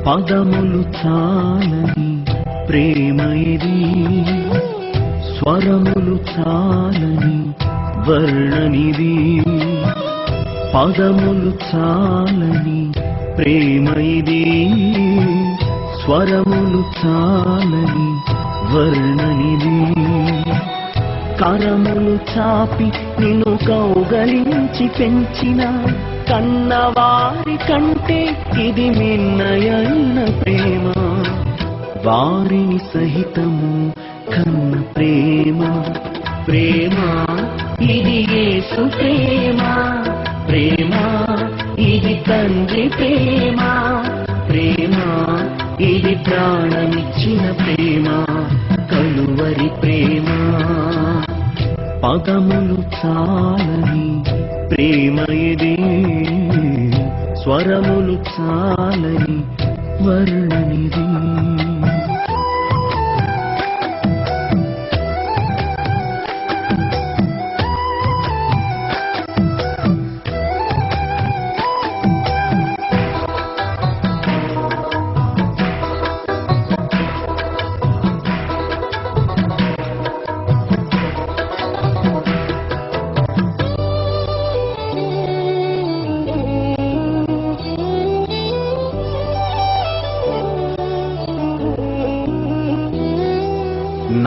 పదములు చాలని ప్రేమ ఇది, స్వరములు చాలని వర్ణనిది. పదములు చాలని ప్రేమ ఇది, స్వరములు చాలని వర్ణనిది. కరములు చాపి నిన్ను కౌగలించి పెంచిన కన్నవారి కంటే ఇది మిన్నయైన ప్రేమ. వారిని సహితము కన్న ప్రేమ. ప్రేమ ఇది యేసు ప్రేమ. ప్రేమ ఇది తండ్రి ప్రేమ. ప్రేమ ఇది ప్రాణమిచ్చిన ప్రేమ, కలువరి ప్రేమ. పదములు చాలని ప్రేమ ఇది, స్వరములు చాలని వర్ణనిది.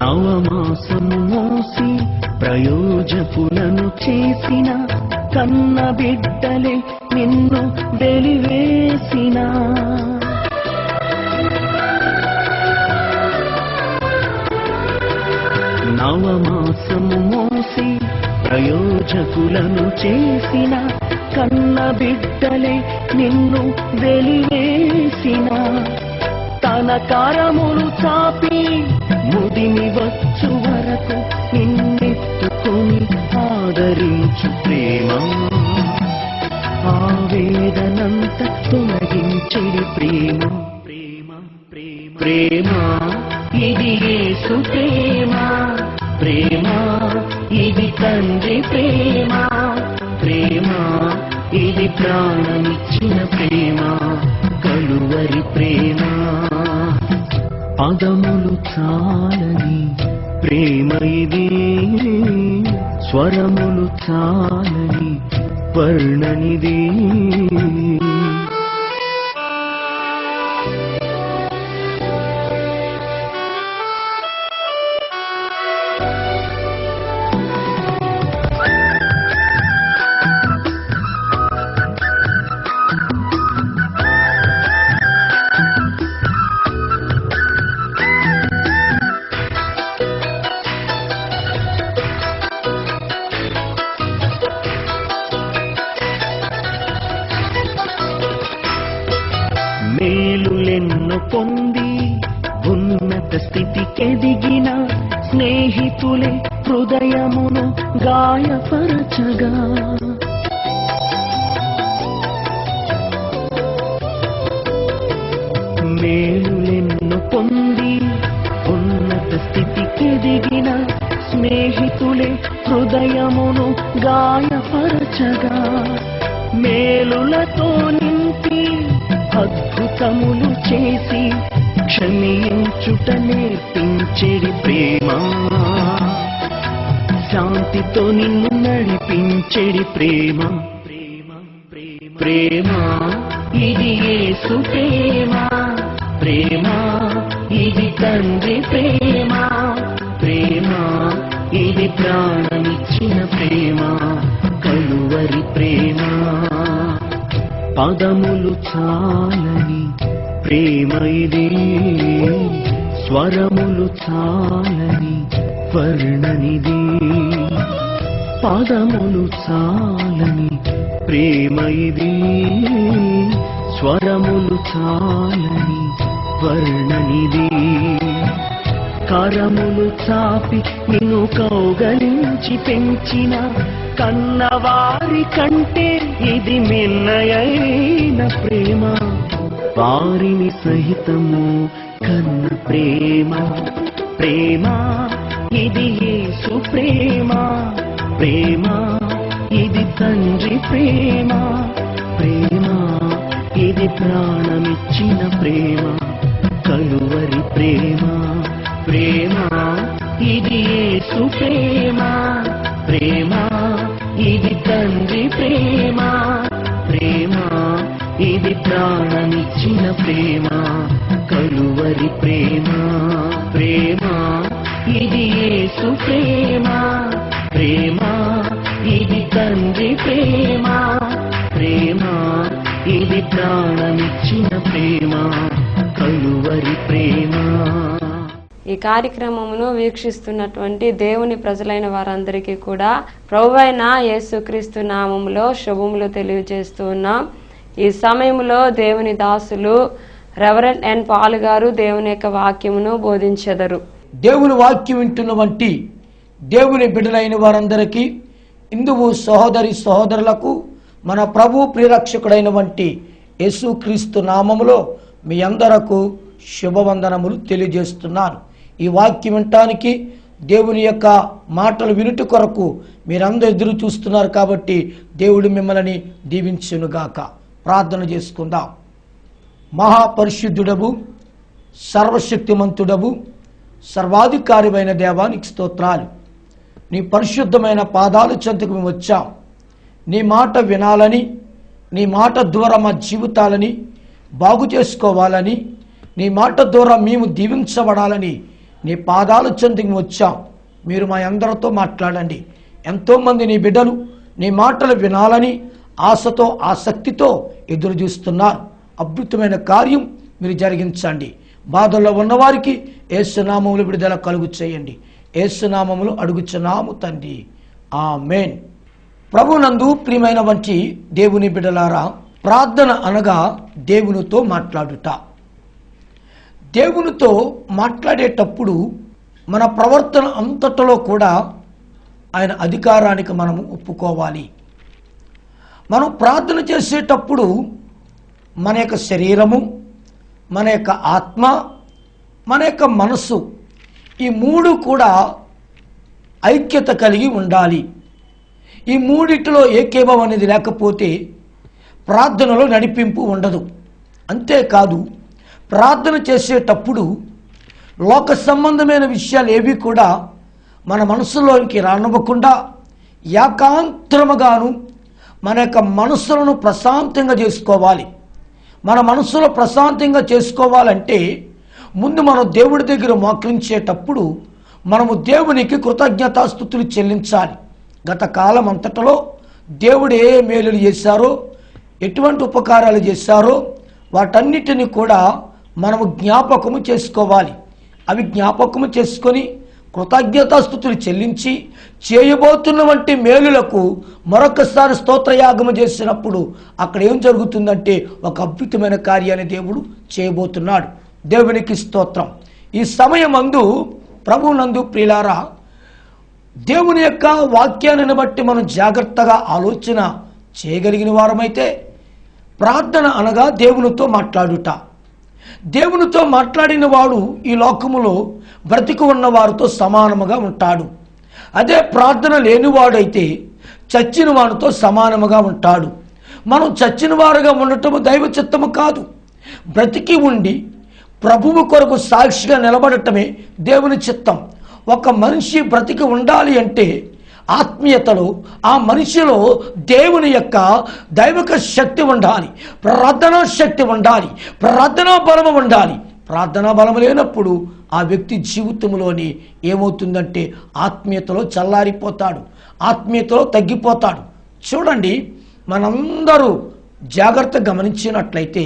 నవమాసము మోసి ప్రయోజకులను చేసిన కన్న బిడ్డలే నిన్ను వెలివేసిన. నవమాసము మోసి ప్రయోజకులను చేసిన కన్న బిడ్డలే నిన్ను వెలివేసిన. తన కరములు చాపి ముదిమి వచ్చు వరకు నిన్నెత్తుకొని ఆదరించు ప్రేమ. ఆవేదనంత తొలగించెడి ప్రేమ. ప్రేమ ప్రేమ ప్రేమ ఇది యేసు ప్రేమ. ప్రేమ ఇది తండ్రి ప్రేమ. ప్రేమ ఇది ప్రాణమిచ్చిన ప్రేమ, కలువరి ప్రేమ. పదములు చాలని ప్రేమ ఇది, స్వరములు చాలని వర్ణనిది. మేలులెన్నో పొంది ఉన్నత స్థితికెదిగిన స్నేహితులే హృదయమును గాయపరచగా. మేలులెన్నో పొంది ఉన్నత స్థితికెదిగిన స్నేహితులే హృదయమును గాయపరచగా. మేలులతో నింపి అద్భుతములు చేసి క్షమించుట నేర్పించెడి ప్రేమ. శాంతితో నిన్ను నడిపించెడి ప్రేమ. ప్రేమ ప్రేమ ప్రేమ ఇది యేసు ప్రేమ. ప్రేమ ఇది తండ్రి ప్రేమ. ప్రేమ ఇది ప్రాణమిచ్చిన ప్రేమ, కలువరి ప్రేమ. పదములు చాలని ప్రేమ ఇది, స్వరములు చాలని వర్ణనిది. పదములు చాలని ప్రేమ ఇది, స్వరములు చాలని వర్ణనిది. కరములు చాపి నిన్ను కౌగలించి పెంచిన కన్నవారి కంటే ఇది మిన్నయైన ప్రేమ. వారిని సహితము కన్న ప్రేమ. ప్రేమ ఇది యేసు ప్రేమ. ప్రేమ ఇది తండ్రి ప్రేమ. ప్రేమ ఇది ప్రాణమిచ్చిన ప్రేమ, కలువరి ప్రేమ. ప్రేమ ఇది యేసు ప్రేమ, ప్రేమ ఇది తండ్రి ప్రేమ. ప్రేమ ఇది ప్రాణమిచ్చిన ప్రేమ, కలువరి ప్రేమ. ప్రేమ ఇది యేసు ప్రేమ, ప్రేమ ఇది తండ్రి ప్రేమ. ప్రేమ ఇది ప్రాణమిచ్చిన ప్రేమ, కలువరి ప్రేమ. ఈ కార్యక్రమమును వీక్షిస్తున్నటువంటి దేవుని ప్రజలైన వారందరికీ కూడా ప్రభువైన యేసుక్రీస్తు నామములో శుభములు తెలియజేస్తూ ఉన్నాం. ఈ సమయంలో దేవుని దాసులు రెవరెండ్ ఎన్ పాల్ గారు దేవుని యొక్క వాక్యమును బోధించెదరు. దేవుని వాక్యం వింటున్న వంటి దేవుని బిడ్డలైన వారందరికీ, హిందువు సహోదరి సహోదరులకు మన ప్రభు ప్రియరక్షకుడైన వంటి యేసుక్రీస్తు నామములో మీ అందరకు శుభవందనములు తెలియజేస్తున్నాను. ఈ వాక్యం వినటానికి, దేవుని యొక్క మాటలు వినుట కొరకు మీరందరూ ఎదురు చూస్తున్నారు కాబట్టి దేవుడు మిమ్మల్ని దీవించునుగాక. ప్రార్థన చేసుకుందాం. మహాపరిశుద్ధుడవు, సర్వశక్తిమంతుడవు, సర్వాధికారిమైన దేవానికి స్తోత్రాలు. నీ పరిశుద్ధమైన పాదాల చెంతకు మేము వచ్చాం. నీ మాట వినాలని, నీ మాట ద్వారా మా జీవితాలని బాగు చేసుకోవాలని, నీ మాట ద్వారా మేము దీవించబడాలని నీ పాదాల చెంతకు వచ్చాం. మీరు మా అందరితో మాట్లాడండి. ఎంతోమంది నీ బిడ్డలు నీ మాటలు వినాలని ఆశతో ఆసక్తితో ఎదురు చూస్తున్నారు. అద్భుతమైన కార్యం మీరు జరిగించండి. బాధల్లో ఉన్నవారికి యేసునామములో విడుదల కలుగు చేయండి. యేసునామములో అడుగుచున్నాము తండ్రి, ఆమేన్. ప్రభునందు ప్రియమైన వంటి దేవుని బిడ్డలారా, ప్రార్థన అనగా దేవునితో మాట్లాడుట. దేవునితో మాట్లాడేటప్పుడు మన ప్రవర్తన అంతటిలో కూడా ఆయన అధికారానికి మనము ఒప్పుకోవాలి. మనం ప్రార్థన చేసేటప్పుడు మన యొక్క శరీరము, మన యొక్క ఆత్మ, మన యొక్క మనస్సు, ఈ మూడు కూడా ఐక్యత కలిగి ఉండాలి. ఈ మూడిటిలో ఏకీభవం అనేది లేకపోతే ప్రార్థనలో నడిపింపు ఉండదు. అంతేకాదు, ప్రార్థన చేసేటప్పుడు లోక సంబంధమైన విషయాలు ఏవి కూడా మన మనసులోనికి రానివ్వకుండా ఏకాంతరముగాను మన యొక్క మనస్సులను ప్రశాంతంగా చేసుకోవాలి. మన మనస్సులో ప్రశాంతంగా చేసుకోవాలంటే ముందు మనం దేవుడి దగ్గర మోకరించేటప్పుడు మనము దేవునికి కృతజ్ఞతాస్తుతులు చెల్లించాలి. గత కాలం అంతటలో దేవుడు ఏ మేలులు చేశారో, ఎటువంటి ఉపకారాలు చేశారో వాటన్నిటిని కూడా మనము జ్ఞాపకము చేసుకోవాలి. అవి జ్ఞాపకము చేసుకొని కృతజ్ఞతాస్తుతులు చెల్లించి చేయబోతున్న వంటి మేలులకు మరొకసారి స్తోత్రయాగము చేసినప్పుడు అక్కడ ఏం జరుగుతుందంటే ఒక అద్భుతమైన కార్యాన్ని దేవుడు చేయబోతున్నాడు. దేవునికి స్తోత్రం. ఈ సమయమందు ప్రభునందు ప్రియులారా, దేవుని యొక్క వాక్యాన్ని బట్టి మనం జాగ్రత్తగా ఆలోచన చేయగలిగిన వారమైతే ప్రార్థన అనగా దేవునితో మాట్లాడుట. దేవునితో మాట్లాడిన వాడు ఈ లోకములో బ్రతికి ఉన్న వారితో సమానముగా ఉంటాడు. అదే ప్రార్థన లేనివాడైతే చచ్చిన వాడితో సమానముగా ఉంటాడు. మనం చచ్చిన వారుగా ఉండటము దైవ చిత్తము కాదు. బ్రతికి ఉండి ప్రభువు కొరకు సాక్షిగా నిలబడటమే దేవుని చిత్తం. ఒక మనిషి బ్రతికి ఉండాలి అంటే ఆత్మీయతలో ఆ మనిషిలో దేవుని యొక్క దైవిక శక్తి ఉండాలి, ప్రార్థనా శక్తి ఉండాలి, ప్రార్థనా బలము ఉండాలి. ప్రార్థనా బలం లేనప్పుడు ఆ వ్యక్తి జీవితంలోని ఏమవుతుందంటే ఆత్మీయతలో చల్లారిపోతాడు, ఆత్మీయతలో తగ్గిపోతాడు. చూడండి, మనందరూ జాగ్రత్త గమనించినట్లయితే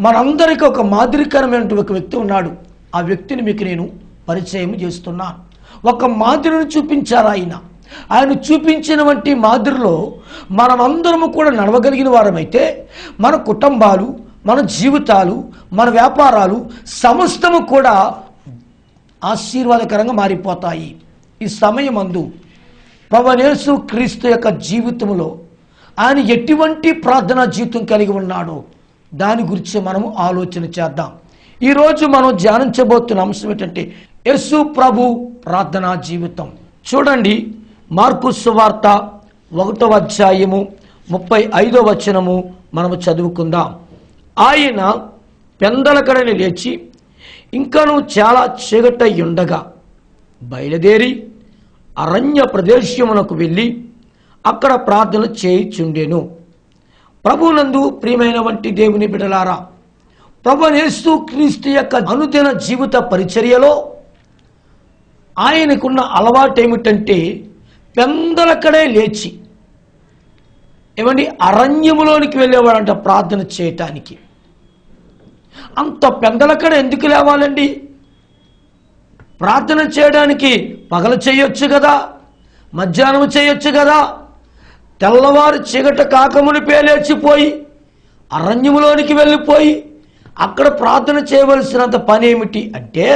మనందరికీ ఒక మాదిరికరమైన ఒక వ్యక్తి ఉన్నాడు. ఆ వ్యక్తిని మీకు నేను పరిచయం చేస్తున్నాను. ఒక మాదిరిని చూపించారు ఆయన. ఆయన చూపించిన వంటి మాదిరిలో మనమందరము కూడా నడవగలిగిన వారమైతే మన కుటుంబాలు, మన జీవితాలు, మన వ్యాపారాలు సమస్తము కూడా ఆశీర్వాదకరంగా మారిపోతాయి. ఈ సమయమందు ప్రభువైన యేసుక్రీస్తు యొక్క జీవితంలో ఆయన ఎటువంటి ప్రార్థనా జీవితం కలిగి ఉన్నాడో దాని గురించి మనము ఆలోచన చేద్దాం. ఈరోజు మనం ధ్యానించబోతున్న అంశం ఏంటంటే యేసు ప్రభు ప్రార్థనా జీవితం. చూడండి, మార్కు సువార్త 1వ అధ్యాయము 35వ వచనము మనము చదువుకుందాం. ఆయన పెందలకడని లేచి ఇంకనూ చాలా చీకటయ్యుండగా బయలుదేరి అరణ్య ప్రదేశమునకు వెళ్ళి అక్కడ ప్రార్థన చేయుచుండెను. ప్రభునందు ప్రియమైన వంటి దేవుని బిడ్డలారా, ప్రభువైన యేసుక్రీస్తు యొక్క అనుదిన జీవిత పరిచర్యలో ఆయనకున్న అలవాటు ఏమిటంటే పెందలకడే లేచి అరణ్యములోనికి వెళ్ళేవాడంట ప్రార్థన చేయటానికి. అంత పెందలకడ ఎందుకు లేవాలండి? ప్రార్థన చేయడానికి పగలు చేయొచ్చు కదా, మధ్యాహ్నం చేయొచ్చు కదా. తెల్లవారు చీకట కాకమునిపే లేచిపోయి అరణ్యములోనికి వెళ్ళిపోయి అక్కడ ప్రార్థన చేయవలసినంత పని ఏమిటి అంటే,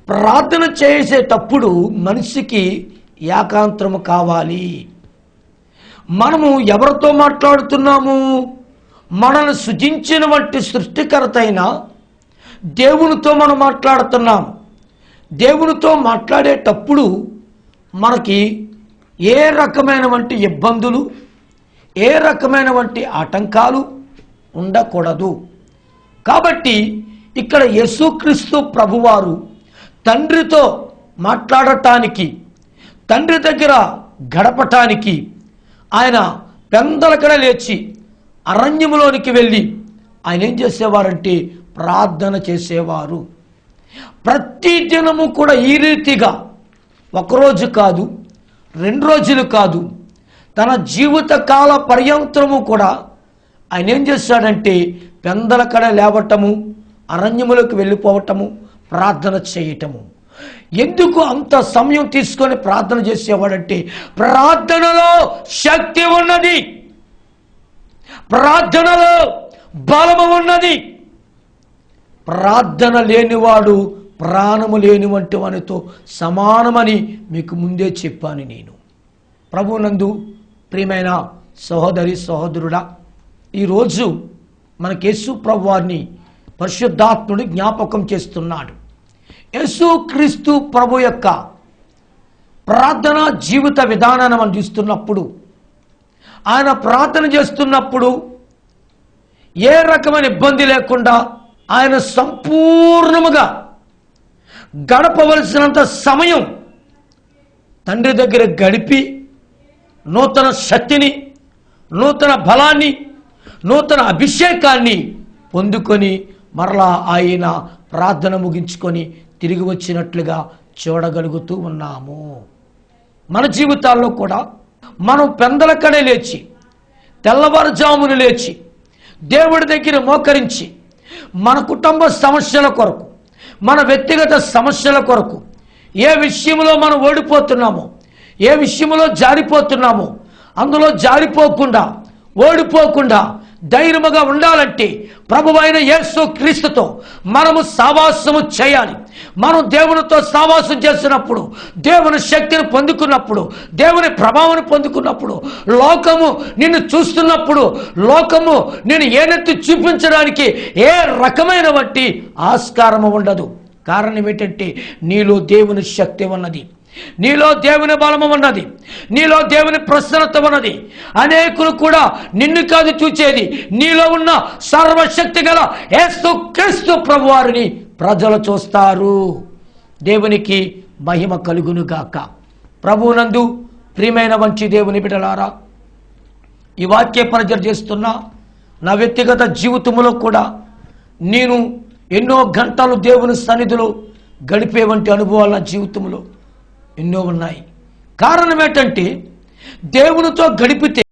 ప్రార్థన చేసేటప్పుడు మనిషికి ఏకాంతము కావాలి. మనము ఎవరితో మాట్లాడుతున్నాము? మనల్ని సృజించిన వంటి సృష్టికర్త అయిన దేవునితో మనం మాట్లాడుతున్నాం. దేవునితో మాట్లాడేటప్పుడు మనకి ఏ రకమైన వంటి ఇబ్బందులు, ఏ రకమైన వంటి ఆటంకాలు ఉండకూడదు. కాబట్టి ఇక్కడ యేసుక్రీస్తు ప్రభువారు తండ్రితో మాట్లాడటానికి, తండ్రి దగ్గర గడపటానికి ఆయన పెందలకడ లేచి అరణ్యములోనికి వెళ్ళి ఆయన ఏం చేసేవారంటే ప్రార్థన చేసేవారు. ప్రతి దినము కూడా ఈ రీతిగా ఒకరోజు కాదు, 2 రోజులు కాదు, తన జీవిత కాల పర్యంతరము కూడా ఆయన ఏం చేశాడంటే పెందలకడ లేవటము, అరణ్యములోకి వెళ్ళిపోవటము, ప్రార్థన చేయటము. ఎందుకు అంత సమయం తీసుకొని ప్రార్థన చేసేవాడంటే ప్రార్థనలో శక్తి ఉన్నది, ప్రార్థనలో బలము ఉన్నది. ప్రార్థన లేనివాడు ప్రాణము లేని వంటి వానితో సమానమని మీకు ముందే చెప్పాను నేను. ప్రభునందు ప్రియమైన సహోదరి సహోదరుడా, ఈరోజు మనకి యేసు ప్రభువారిని పరిశుద్ధాత్ముడు జ్ఞాపకం చేస్తున్నాడు. యేసుక్రీస్తు ప్రభు యొక్క ప్రార్థన జీవిత విధానాన్ని మనం చూస్తున్నప్పుడు, ఆయన ప్రార్థన చేస్తున్నప్పుడు ఏ రకమైన ఇబ్బంది లేకుండా ఆయన సంపూర్ణముగా గడపవలసినంత సమయం తండ్రి దగ్గర గడిపి నూతన శక్తిని, నూతన బలాన్ని, నూతన అభిషేకాన్ని పొందుకొని మరలా ఆయన ప్రార్థన ముగించుకొని తిరిగి వచ్చినట్లుగా చూడగలుగుతూ ఉన్నాము. మన జీవితాల్లో కూడా మనం పెందలకడే లేచి, తెల్లవారుజామును లేచి దేవుడి దగ్గర మోకరించి మన కుటుంబ సమస్యల కొరకు, మన వ్యక్తిగత సమస్యల కొరకు, ఏ విషయంలో మనం ఓడిపోతున్నామో, ఏ విషయంలో జారిపోతున్నామో అందులో జారిపోకుండా, ఓడిపోకుండా ధైర్యముగా ఉండాలంటే ప్రభువైన యేసు క్రీస్తుతో మనము సావాసము చేయాలి. మనం దేవునితో సావాసం చేసినప్పుడు, దేవుని శక్తిని పొందుకున్నప్పుడు, దేవుని ప్రభావాన్ని పొందుకున్నప్పుడు, లోకము నిన్ను చూస్తున్నప్పుడు, లోకము నేను ఏనెత్తి చూపించడానికి ఏ రకమైన వంటి ఆస్కారము ఉండదు. కారణం ఏంటంటే నీలో దేవుని శక్తి ఉన్నది, నీలో దేవుని బలము ఉన్నది, నీలో దేవుని ప్రసన్నత ఉన్నది. అనేకులు కూడా నిన్ను కాదు చూచేది, నీలో ఉన్న సర్వశక్తి గల యేసుక్రీస్తు ప్రభువారిని ప్రజలు చూస్తారు. దేవునికి మహిమ కలుగును గాక. ప్రభువునందు ప్రియమైన మంచి దేవుని బిడ్డలారా, ఈ వాక్య పరిచయం చేస్తున్న నా వ్యక్తిగత జీవితంలో కూడా నేను ఎన్నో గంటలు దేవుని సన్నిధిలో గడిపే వంటి అనుభవాలు నా జీవితంలో ఎన్నో ఉన్నాయి. కారణం ఏంటంటే దేవునితో గడిపితే